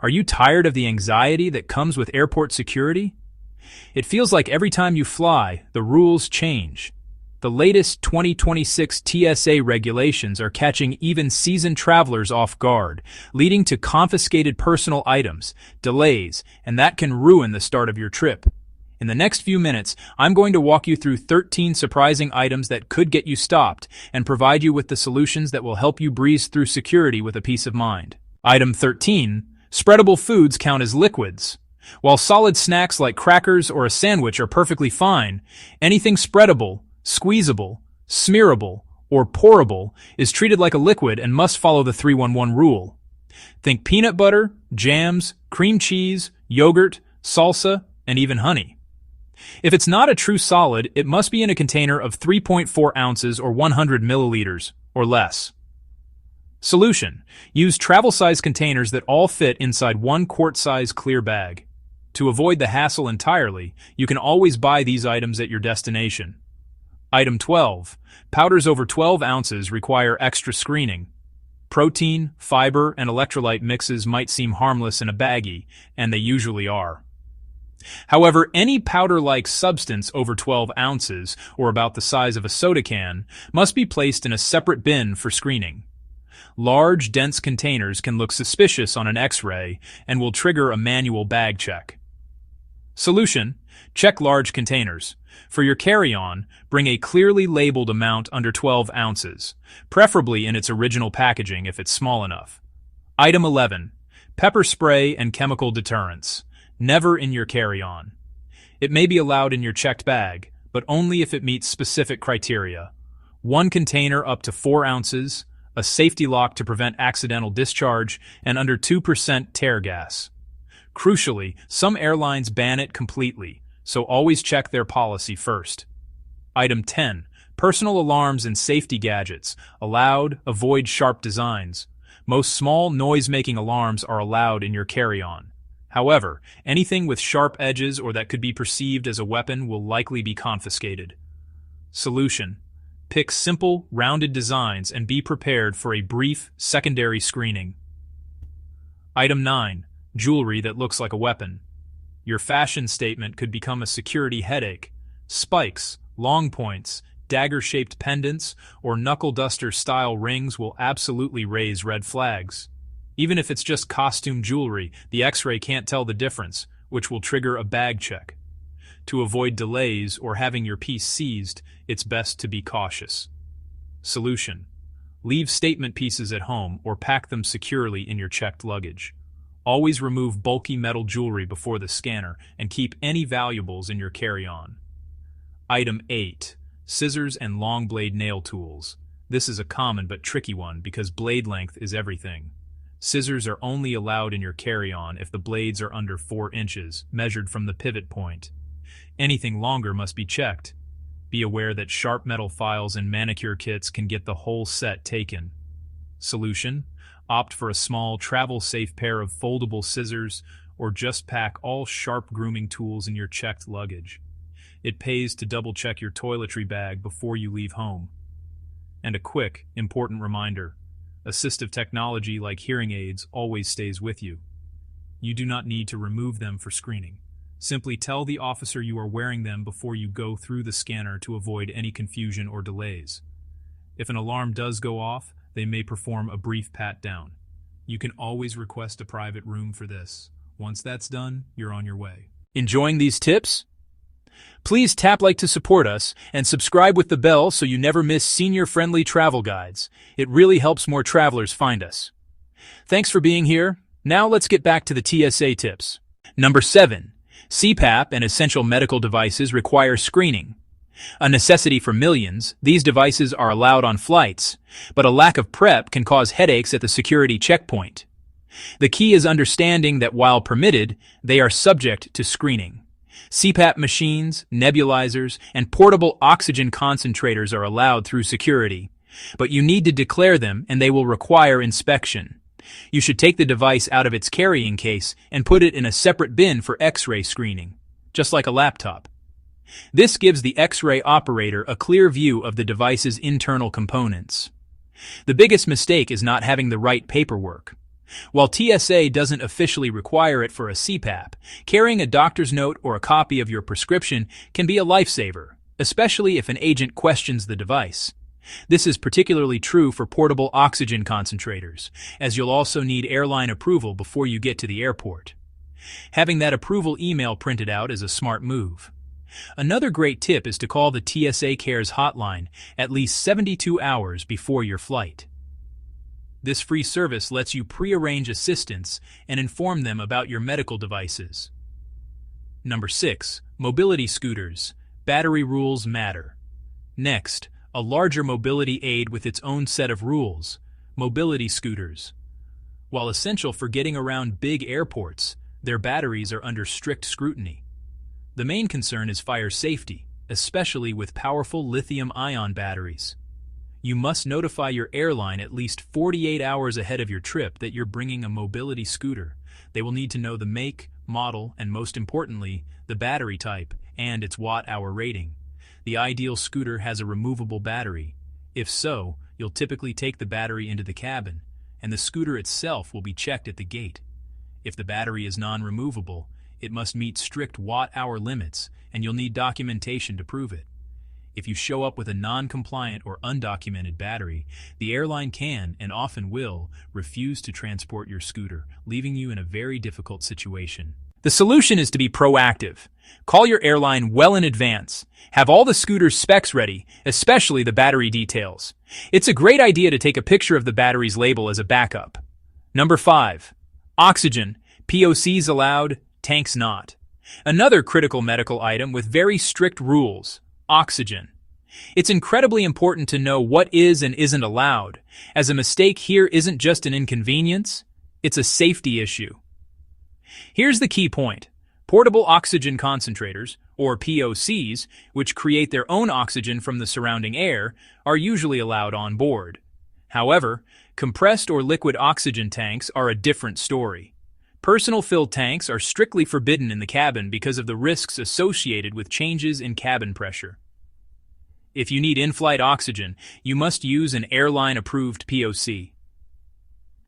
Are you tired of the anxiety that comes with airport security? It feels like every time you fly, the rules change. The latest 2026 TSA regulations are catching even seasoned travelers off guard, leading to confiscated personal items, delays, and that can ruin the start of your trip. In the next few minutes, I'm going to walk you through 13 surprising items that could get you stopped and provide you with the solutions that will help you breeze through security with a peace of mind. Item 13. Spreadable foods count as liquids. While solid snacks like crackers or a sandwich are perfectly fine, anything spreadable, squeezable, smearable, or pourable is treated like a liquid and must follow the 3-1-1 rule. Think peanut butter, jams, cream cheese, yogurt, salsa, and even honey. If it's not a true solid, it must be in a container of 3.4 ounces or 100 milliliters, or less. Solution: use travel-size containers that all fit inside one quart-size clear bag. To avoid the hassle entirely, you can always buy these items at your destination. Item 12. Powders over 12 ounces require extra screening. Protein, fiber, and electrolyte mixes might seem harmless in a baggie, and they usually are. However, any powder-like substance over 12 ounces, or about the size of a soda can, must be placed in a separate bin for screening. Large, dense containers can look suspicious on an X-ray and will trigger a manual bag check. Solution: check large containers. For your carry-on, bring a clearly labeled amount under 12 ounces, preferably in its original packaging if it's small enough. Item 11. Pepper spray and chemical deterrents. Never in your carry-on. It may be allowed in your checked bag, but only if it meets specific criteria. One container up to 4 ounces, a safety lock to prevent accidental discharge, and under 2% tear gas. Crucially, some airlines ban it completely, so always check their policy first. Item 10. Personal alarms and safety gadgets. Allowed, avoid sharp designs. Most small noise-making alarms are allowed in your carry-on. However, anything with sharp edges or that could be perceived as a weapon will likely be confiscated. Solution: pick simple, rounded designs and be prepared for a brief, secondary screening. Item 9. Jewelry that looks like a weapon. Your fashion statement could become a security headache. Spikes, long points, dagger-shaped pendants, or knuckle-duster-style rings will absolutely raise red flags. Even if it's just costume jewelry, the X-ray can't tell the difference, which will trigger a bag check. To avoid delays or having your piece seized, it's best to be cautious. Solution: leave statement pieces at home or pack them securely in your checked luggage. Always remove bulky metal jewelry before the scanner and keep any valuables in your carry-on. Item 8. Scissors and long blade nail tools. This is a common but tricky one because blade length is everything. Scissors are only allowed in your carry-on if the blades are under 4 inches, measured from the pivot point. Anything longer must be checked. Be aware that sharp metal files and manicure kits can get the whole set taken. Solution: opt for a small, travel-safe pair of foldable scissors or just pack all sharp grooming tools in your checked luggage. It pays to double-check your toiletry bag before you leave home. And a quick, important reminder: assistive technology like hearing aids always stays with you. You do not need to remove them for screening. Simply tell the officer you are wearing them before you go through the scanner to avoid any confusion or delays. If an alarm does go off, they may perform a brief pat-down. You can always request a private room for this. Once that's done, you're on your way. Enjoying these tips? Please tap like to support us and subscribe with the bell so you never miss senior-friendly travel guides. It really helps more travelers find us. Thanks for being here. Now let's get back to the TSA tips. Number 7. CPAP and essential medical devices require screening. A necessity for millions, these devices are allowed on flights, but a lack of prep can cause headaches at the security checkpoint. The key is understanding that while permitted, they are subject to screening. CPAP machines, nebulizers, and portable oxygen concentrators are allowed through security, but you need to declare them and they will require inspection. You should take the device out of its carrying case and put it in a separate bin for X-ray screening, just like a laptop. This gives the X-ray operator a clear view of the device's internal components. The biggest mistake is not having the right paperwork. While TSA doesn't officially require it for a CPAP, carrying a doctor's note or a copy of your prescription can be a lifesaver, especially if an agent questions the device. This is particularly true for portable oxygen concentrators, as you'll also need airline approval before you get to the airport. Having that approval email printed out is a smart move. Another great tip is to call the TSA Cares hotline at least 72 hours before your flight. This free service lets you pre-arrange assistance and inform them about your medical devices. Number 6. Mobility scooters. Battery rules matter. Next, a larger mobility aid with its own set of rules. Mobility scooters. While essential for getting around big airports, their batteries are under strict scrutiny. The main concern is fire safety, especially with powerful lithium-ion batteries. You must notify your airline at least 48 hours ahead of your trip that you're bringing a mobility scooter. They will need to know the make, model, and most importantly, the battery type and its watt-hour rating. The ideal scooter has a removable battery. If so, you'll typically take the battery into the cabin, and the scooter itself will be checked at the gate. If the battery is non-removable, it must meet strict watt-hour limits, and you'll need documentation to prove it. If you show up with a non-compliant or undocumented battery, the airline can, and often will, refuse to transport your scooter, leaving you in a very difficult situation. The solution is to be proactive. Call your airline well in advance. Have all the scooter's specs ready, especially the battery details. It's a great idea to take a picture of the battery's label as a backup. Number 5. Oxygen. POCs allowed, tanks not. Another critical medical item with very strict rules. Oxygen. It's incredibly important to know what is and isn't allowed, as a mistake here isn't just an inconvenience, it's a safety issue. Here's the key point. Portable oxygen concentrators, or POCs, which create their own oxygen from the surrounding air, are usually allowed on board. However, compressed or liquid oxygen tanks are a different story. Personal filled tanks are strictly forbidden in the cabin because of the risks associated with changes in cabin pressure. If you need in-flight oxygen, you must use an airline-approved POC.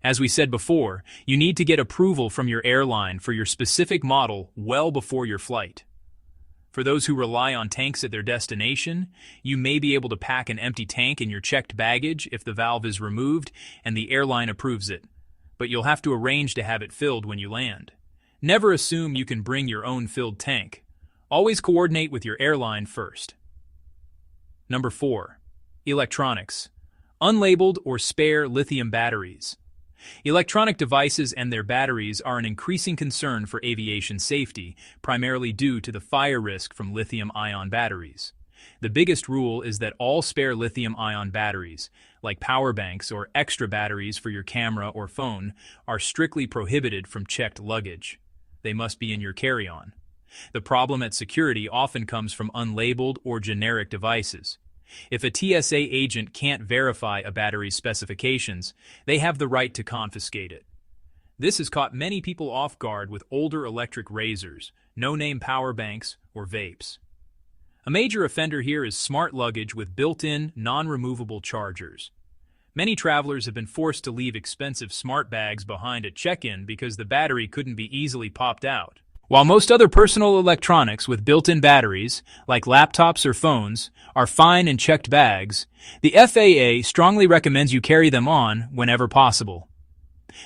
As we said before, you need to get approval from your airline for your specific model well before your flight. For those who rely on tanks at their destination, you may be able to pack an empty tank in your checked baggage if the valve is removed and the airline approves it, but you'll have to arrange to have it filled when you land. Never assume you can bring your own filled tank. Always coordinate with your airline first. Number 4. Electronics. Unlabeled or spare lithium batteries. Electronic devices and their batteries are an increasing concern for aviation safety, primarily due to the fire risk from lithium-ion batteries. The biggest rule is that all spare lithium-ion batteries, like power banks or extra batteries for your camera or phone, are strictly prohibited from checked luggage. They must be in your carry-on. The problem at security often comes from unlabeled or generic devices. If a TSA agent can't verify a battery's specifications, they have the right to confiscate it. This has caught many people off guard with older electric razors, no-name power banks, or vapes. A major offender here is smart luggage with built-in, non-removable chargers. Many travelers have been forced to leave expensive smart bags behind at check-in because the battery couldn't be easily popped out. While most other personal electronics with built-in batteries, like laptops or phones, are fine in checked bags, the FAA strongly recommends you carry them on whenever possible.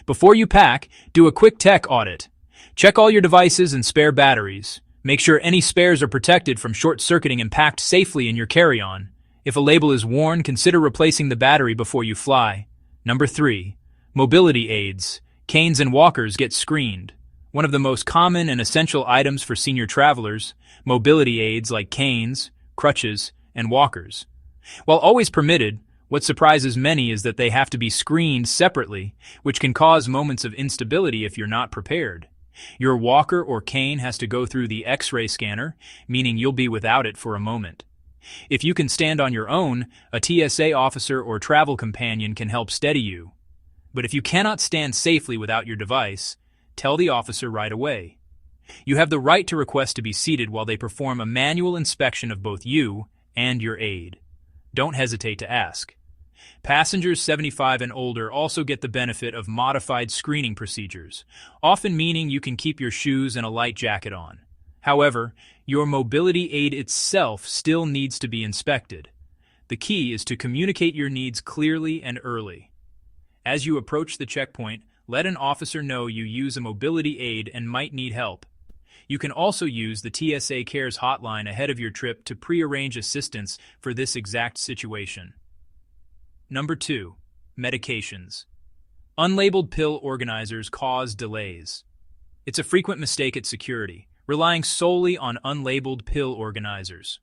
Before you pack, do a quick tech audit. Check all your devices and spare batteries. Make sure any spares are protected from short-circuiting and packed safely in your carry-on. If a label is worn, consider replacing the battery before you fly. Number 3. Mobility aids. Canes and walkers get screened. One of the most common and essential items for senior travelers, mobility aids like canes, crutches, and walkers. While always permitted, what surprises many is that they have to be screened separately, which can cause moments of instability if you're not prepared. Your walker or cane has to go through the X-ray scanner, meaning you'll be without it for a moment. If you can stand on your own, a TSA officer or travel companion can help steady you. But if you cannot stand safely without your device, tell the officer right away. You have the right to request to be seated while they perform a manual inspection of both you and your aid. Don't hesitate to ask. Passengers 75 and older also get the benefit of modified screening procedures, often meaning you can keep your shoes and a light jacket on. However, your mobility aid itself still needs to be inspected. The key is to communicate your needs clearly and early. As you approach the checkpoint, let an officer know you use a mobility aid and might need help. You can also use the TSA Cares hotline ahead of your trip to pre-arrange assistance for this exact situation. Number 2. Medications. Unlabeled pill organizers cause delays. It's a frequent mistake at security, relying solely on unlabeled pill organizers.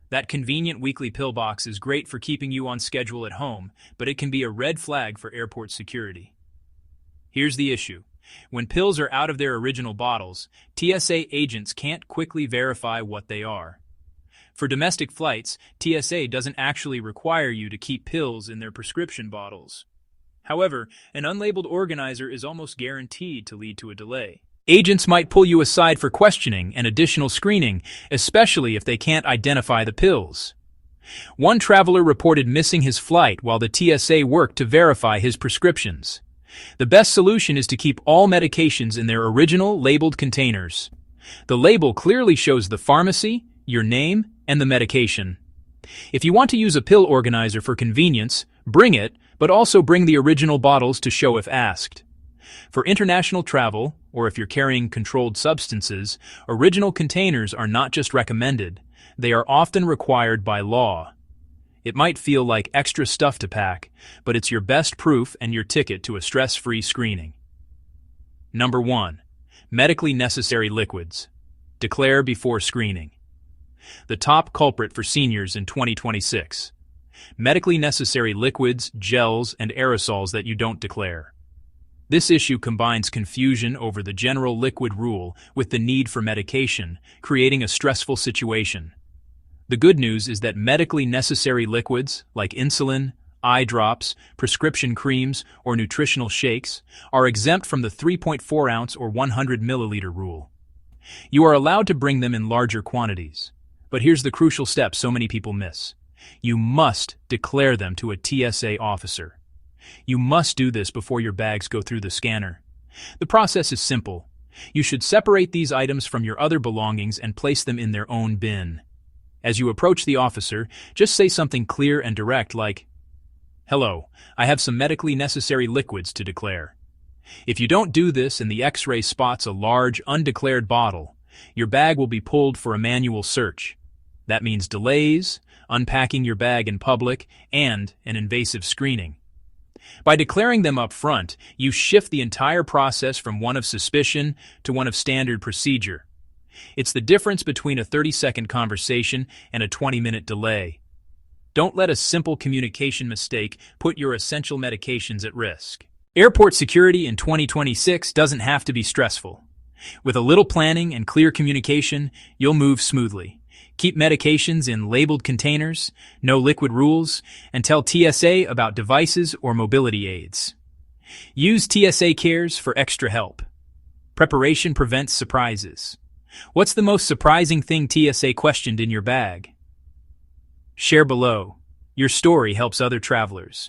That convenient weekly pill box is great for keeping you on schedule at home, but it can be a red flag for airport security. Here's the issue. When pills are out of their original bottles, TSA agents can't quickly verify what they are. For domestic flights, TSA doesn't actually require you to keep pills in their prescription bottles. However, an unlabeled organizer is almost guaranteed to lead to a delay. Agents might pull you aside for questioning and additional screening, especially if they can't identify the pills. One traveler reported missing his flight while the TSA worked to verify his prescriptions. The best solution is to keep all medications in their original labeled containers. The label clearly shows the pharmacy, your name, and the medication. If you want to use a pill organizer for convenience, bring it, but also bring the original bottles to show if asked. For international travel, or if you're carrying controlled substances, original containers are not just recommended, they are often required by law. It might feel like extra stuff to pack, but it's your best proof and your ticket to a stress-free screening. Number 1. Medically necessary liquids. Declare before screening. The top culprit for seniors in 2026. Medically necessary liquids, gels, and aerosols that you don't declare. This issue combines confusion over the general liquid rule with the need for medication, creating a stressful situation. The good news is that medically necessary liquids, like insulin, eye drops, prescription creams, or nutritional shakes, are exempt from the 3.4-ounce or 100 milliliter rule. You are allowed to bring them in larger quantities. But here's the crucial step so many people miss. You must declare them to a TSA officer. You must do this before your bags go through the scanner. The process is simple. You should separate these items from your other belongings and place them in their own bin. As you approach the officer, just say something clear and direct like, "Hello, I have some medically necessary liquids to declare." If you don't do this and the X-ray spots a large, undeclared bottle, your bag will be pulled for a manual search. That means delays, unpacking your bag in public, and an invasive screening. By declaring them up front, you shift the entire process from one of suspicion to one of standard procedure. It's the difference between a 30-second conversation and a 20-minute delay. Don't let a simple communication mistake put your essential medications at risk. Airport security in 2026 doesn't have to be stressful. With a little planning and clear communication, you'll move smoothly. Keep medications in labeled containers, know liquid rules, and tell TSA about devices or mobility aids. Use TSA Cares for extra help. Preparation prevents surprises. What's the most surprising thing TSA questioned in your bag? Share below. Your story helps other travelers.